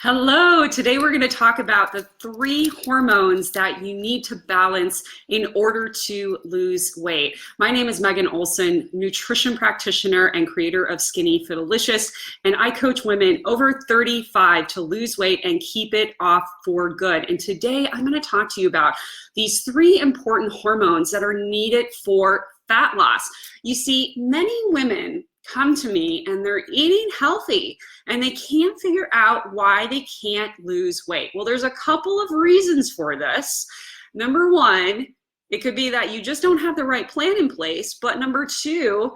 Hello, today we're going to talk about the 3 hormones that you need to balance in order to lose weight. My name is Megan Olson, nutrition practitioner and creator of Skinny Fitalicious, and I coach women over 35 to lose weight and keep it off for good. And today I'm going to talk to you about these 3 important hormones that are needed for fat loss. You see, many women come to me and they're eating healthy and they can't figure out why they can't lose weight. Well, there's a couple of reasons for this. Number 1, it could be that you just don't have the right plan in place. But number 2,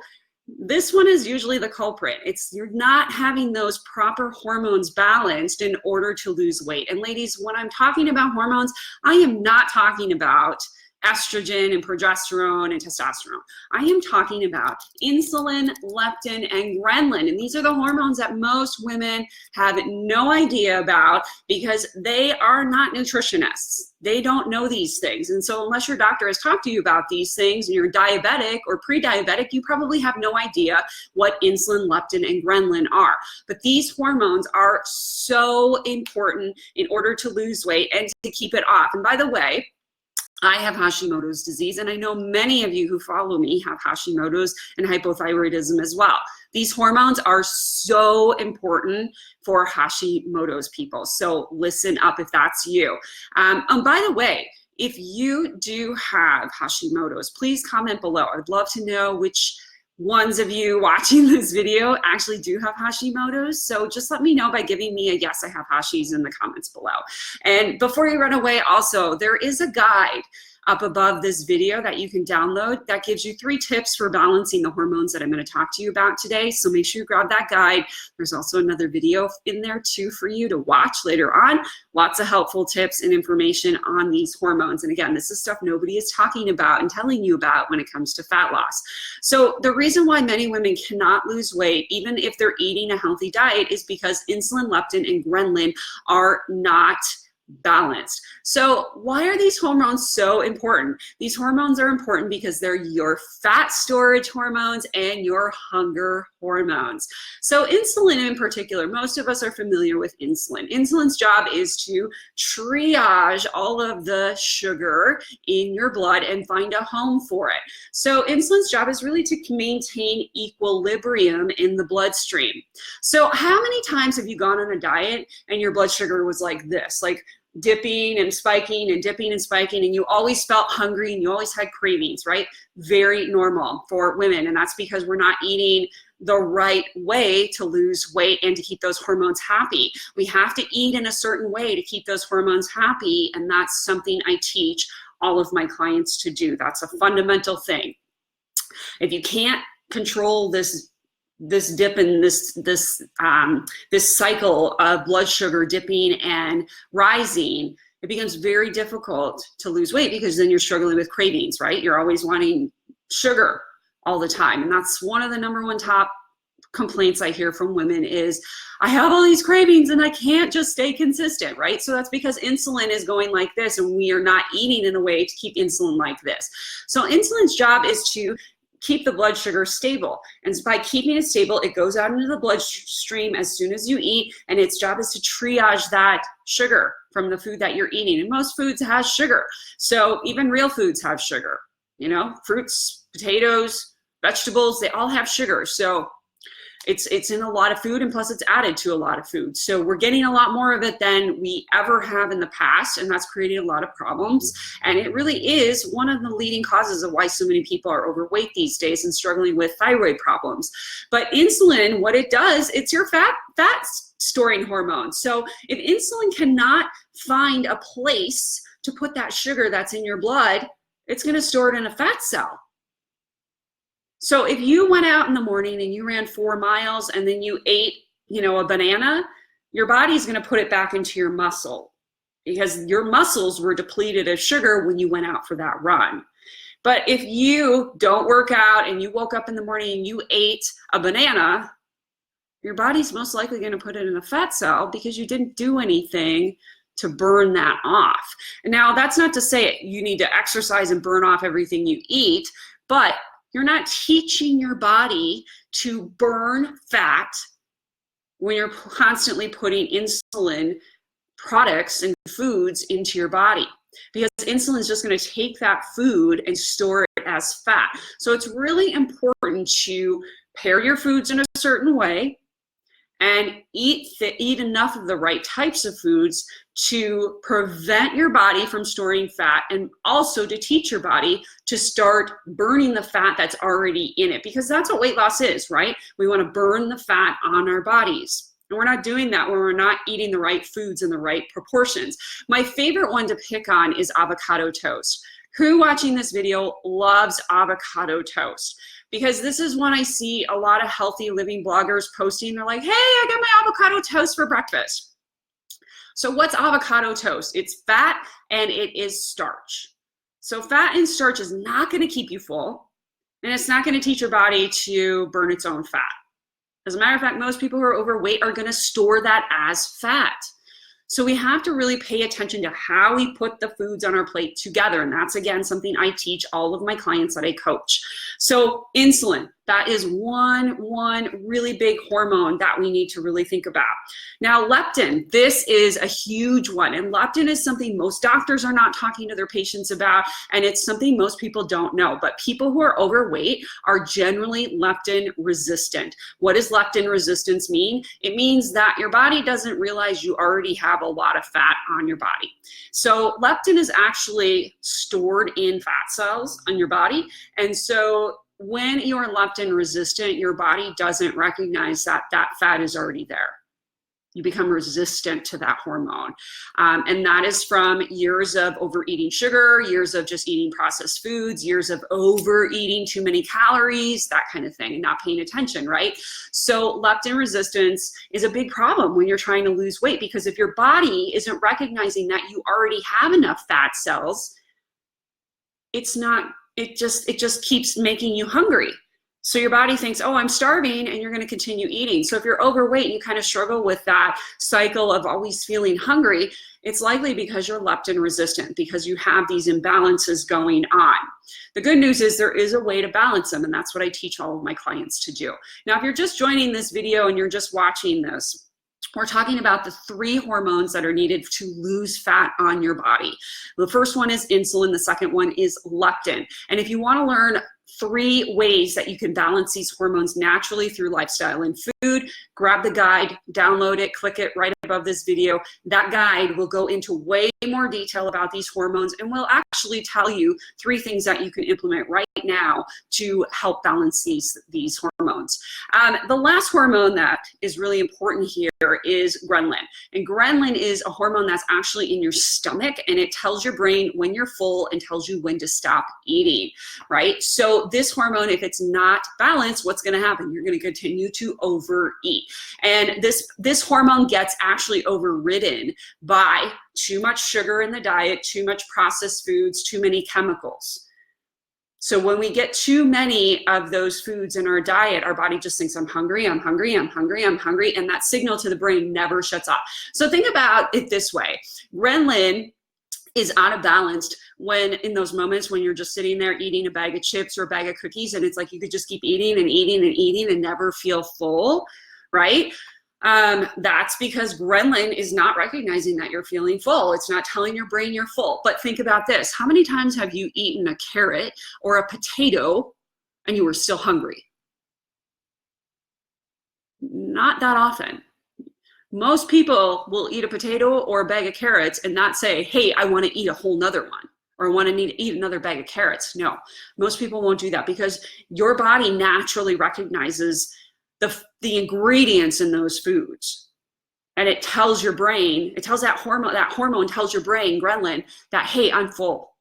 this one is usually the culprit. It's you're not having those proper hormones balanced in order to lose weight. And ladies, when I'm talking about hormones, I am not talking about estrogen and progesterone and testosterone. I am talking about insulin, leptin, and ghrelin. And these are the hormones that most women have no idea about because they are not nutritionists. They don't know these things. And so unless your doctor has talked to you about these things and you're diabetic or pre-diabetic, you probably have no idea what insulin, leptin, and ghrelin are. But these hormones are so important in order to lose weight and to keep it off. And by the way, I have Hashimoto's disease, and I know many of you who follow me have Hashimoto's and hypothyroidism as well. These hormones are so important for Hashimoto's people, so listen up if that's you. And by the way, if you do have Hashimoto's, please comment below. I'd love to know which ones of you watching this video actually do have Hashimoto's. So just let me know by giving me a yes, I have Hashi's in the comments below. And before you run away, also, there is a guide up above this video that you can download that gives you 3 tips for balancing the hormones that I'm going to talk to you about today. So make sure you grab that guide. There's also another video in there too for you to watch later on. Lots of helpful tips and information on these hormones. And again, this is stuff nobody is talking about and telling you about when it comes to fat loss. So the reason why many women cannot lose weight, even if they're eating a healthy diet, is because insulin, leptin, and ghrelin are not balanced. So why are these hormones so important? These hormones are important because they're your fat storage hormones and your hunger hormones. So insulin in particular, most of us are familiar with insulin. Insulin's job is to triage all of the sugar in your blood and find a home for it. So insulin's job is really to maintain equilibrium in the bloodstream. So how many times have you gone on a diet and your blood sugar was like this, like dipping and spiking and dipping and spiking, and you always felt hungry and you always had cravings, right? Very normal for women. And that's because we're not eating the right way to lose weight and to keep those hormones happy. We have to eat in a certain way to keep those hormones happy. And that's something I teach all of my clients to do. That's a fundamental thing. If you can't control this dip in this cycle of blood sugar dipping and rising, it becomes very difficult to lose weight because then you're struggling with cravings, right? You're always wanting sugar all the time. And that's one of the number 1 top complaints I hear from women is, I have all these cravings and I can't just stay consistent, right? So that's because insulin is going like this and we are not eating in a way to keep insulin like this. So insulin's job is to keep the blood sugar stable. And by keeping it stable, it goes out into the bloodstream as soon as you eat, and its job is to triage that sugar from the food that you're eating. And most foods have sugar. So even real foods have sugar. You know, fruits, potatoes, vegetables, they all have sugar. So it's in a lot of food, and plus it's added to a lot of food. So we're getting a lot more of it than we ever have in the past, and that's creating a lot of problems. And it really is one of the leading causes of why so many people are overweight these days and struggling with thyroid problems. But insulin, what it does, it's your fat storing hormone. So if insulin cannot find a place to put that sugar that's in your blood, it's going to store it in a fat cell. So if you went out in the morning and you ran 4 miles and then you ate, a banana, your body's going to put it back into your muscle because your muscles were depleted of sugar when you went out for that run. But if you don't work out and you woke up in the morning and you ate a banana, your body's most likely going to put it in a fat cell because you didn't do anything to burn that off. And now that's not to say you need to exercise and burn off everything you eat, but you're not teaching your body to burn fat when you're constantly putting insulin products and foods into your body, because insulin is just going to take that food and store it as fat. So it's really important to pair your foods in a certain way and eat enough of the right types of foods to prevent your body from storing fat, and also to teach your body to start burning the fat that's already in it, because that's what weight loss is, right? We want to burn the fat on our bodies. And we're not doing that when we're not eating the right foods in the right proportions. My favorite one to pick on is avocado toast. Who watching this video loves avocado toast? Because this is one I see a lot of healthy living bloggers posting. They're like, hey, I got my avocado toast for breakfast. So what's avocado toast? It's fat and it is starch. So fat and starch is not going to keep you full, and it's not going to teach your body to burn its own fat. As a matter of fact, most people who are overweight are going to store that as fat. So we have to really pay attention to how we put the foods on our plate together. And that's, again, something I teach all of my clients that I coach. So insulin, that is one really big hormone that we need to really think about. Now, leptin, this is a huge one. And leptin is something most doctors are not talking to their patients about. And it's something most people don't know. But people who are overweight are generally leptin resistant. What does leptin resistance mean? It means that your body doesn't realize you already have a lot of fat on your body. So leptin is actually stored in fat cells on your body. And so when you're leptin resistant, your body doesn't recognize that that fat is already there. You become resistant to that hormone. And that is from years of overeating sugar, years of just eating processed foods, years of overeating too many calories, that kind of thing, and not paying attention, right? So leptin resistance is a big problem when you're trying to lose weight, because if your body isn't recognizing that you already have enough fat cells, it just keeps making you hungry. So your body thinks, oh, I'm starving, and you're going to continue eating. So if you're overweight and you kind of struggle with that cycle of always feeling hungry, it's likely because you're leptin resistant, because you have these imbalances going on. The good news is there is a way to balance them, and that's what I teach all of my clients to do. Now, if you're just joining this video and you're just watching this, we're talking about the 3 hormones that are needed to lose fat on your body. The first one is insulin. The second one is leptin. And if you want to learn 3 ways that you can balance these hormones naturally through lifestyle and food, grab the guide, download it, click it right above this video. That guide will go into way more detail about these hormones, and will actually tell you 3 things that you can implement right now to help balance these hormones. The last hormone that is really important here is ghrelin. And ghrelin is a hormone that's actually in your stomach, and it tells your brain when you're full and tells you when to stop eating, right? So this hormone, if it's not balanced, what's going to happen? You're going to continue to overeat. And this hormone gets actually overridden by too much sugar in the diet, too much processed foods, too many chemicals. So when we get too many of those foods in our diet, our body just thinks, I'm hungry, I'm hungry, I'm hungry, I'm hungry, and that signal to the brain never shuts off. So think about it this way. Ghrelin is out of balance when in those moments when you're just sitting there eating a bag of chips or a bag of cookies, and it's like you could just keep eating and eating and eating and never feel full, right? That's because ghrelin is not recognizing that you're feeling full. It's not telling your brain you're full. But think about this. How many times have you eaten a carrot or a potato and you were still hungry? Not that often. Most people will eat a potato or a bag of carrots and not say, hey, I want to eat a whole nother one, or I want to eat another bag of carrots. No, most people won't do that, because your body naturally recognizes the ingredients in those foods. And it tells your brain, it tells that hormone tells your brain, ghrelin, that, hey, I'm full.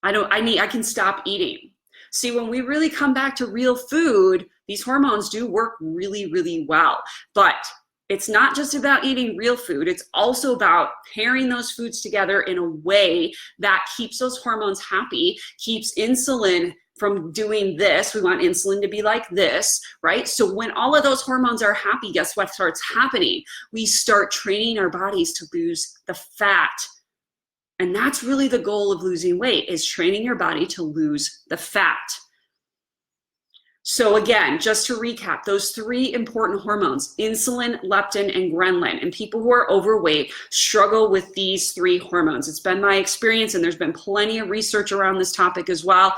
I can stop eating. See, when we really come back to real food, these hormones do work really, really well. But it's not just about eating real food. It's also about pairing those foods together in a way that keeps those hormones happy, keeps insulin from doing this. We want insulin to be like this, right? So when all of those hormones are happy, guess what starts happening? We start training our bodies to lose the fat. And that's really the goal of losing weight, is training your body to lose the fat. So again, just to recap, those three important hormones, insulin, leptin, and ghrelin, and people who are overweight struggle with these three hormones. It's been my experience, and there's been plenty of research around this topic as well.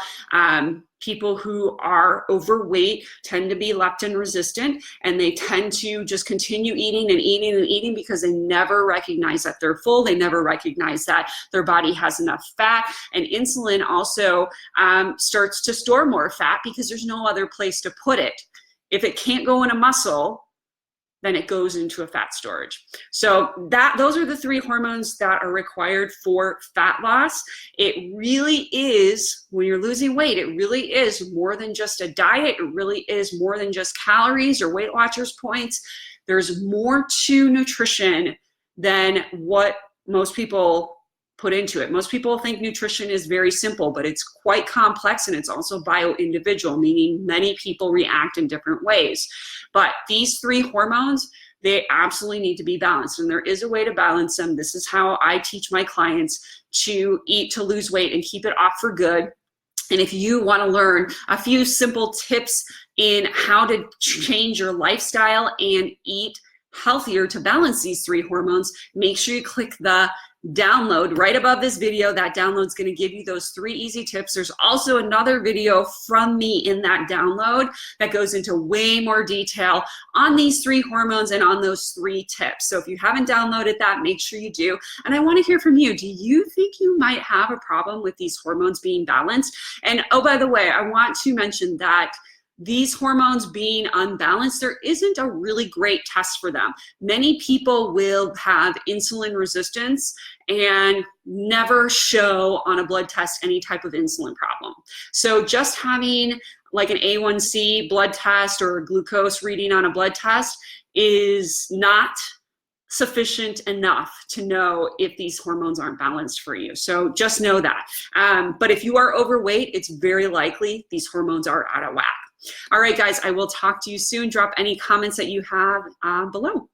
People who are overweight tend to be leptin resistant, and they tend to just continue eating and eating and eating because they never recognize that they're full. They never recognize that their body has enough fat. And insulin also starts to store more fat because there's no other place to put it. If it can't go in a muscle, then it goes into a fat storage. So those are the three hormones that are required for fat loss. It really is, when you're losing weight, it really is more than just a diet. It really is more than just calories or Weight Watchers points. There's more to nutrition than what most people put into it. Most people think nutrition is very simple, but it's quite complex, and it's also bio-individual, meaning many people react in different ways. But these three hormones, they absolutely need to be balanced, and there is a way to balance them. This is how I teach my clients to eat to lose weight and keep it off for good. And if you want to learn a few simple tips in how to change your lifestyle and eat healthier to balance these three hormones, make sure you click the download right above this video. That download is going to give you those 3 easy tips. There's also another video from me in that download that goes into way more detail on these 3 hormones and on those 3 tips. So if you haven't downloaded that, make sure you do. And I want to hear from you. Do you think you might have a problem with these hormones being balanced? And oh, by the way, I want to mention that these hormones being unbalanced, there isn't a really great test for them. Many people will have insulin resistance and never show on a blood test any type of insulin problem. So just having like an A1C blood test or a glucose reading on a blood test is not sufficient enough to know if these hormones aren't balanced for you. So just know that. But if you are overweight, it's very likely these hormones are out of whack. All right, guys, I will talk to you soon. Drop any comments that you have below.